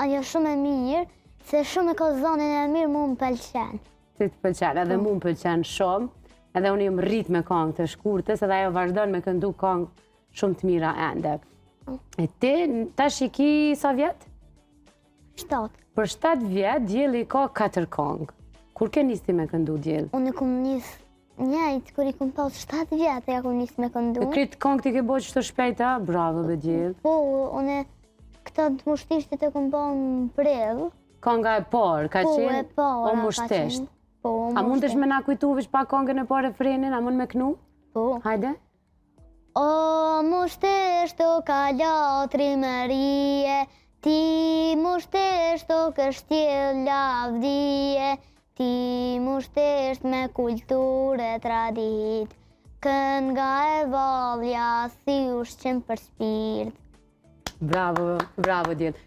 ajo shumë e mirë, se shumë e ka zonin e mirë mu më pëlqen. Ti të pëlqen, edhe mu më pëlqen shumë, edhe unë jam rrit me këngë të shkurtës, edhe ajo vazhdon me këndu këngë shumë të mira ende. E ti, tash i ki sa vjet? 7. Për 7 vjet, Dielli ka 4 këngë. Kur ke nisi me këndu Diell? Unë kom njës njëjtë, kur i kom pas 7 vjetë, ja kom njës me këndu. Këtë këngë ti ke bo qështë shpejta? Bravo be Diell. Po, unë këta të mushtishtit e kom pa në prill. Kënga e parë, ka qenë? Po, e parë. O mushtisht. Po, o A mundesh me na kujtu vish pa këngën e parë refrenin? A mund me kënu? Po. Hajde. O mushtisht o kalatri Marie, ti mushtisht o kështjel lavdije, ti mushtisht me kulturë tradit, kënga e valja si ushqim për shpirt. Bravo, bravo Diell.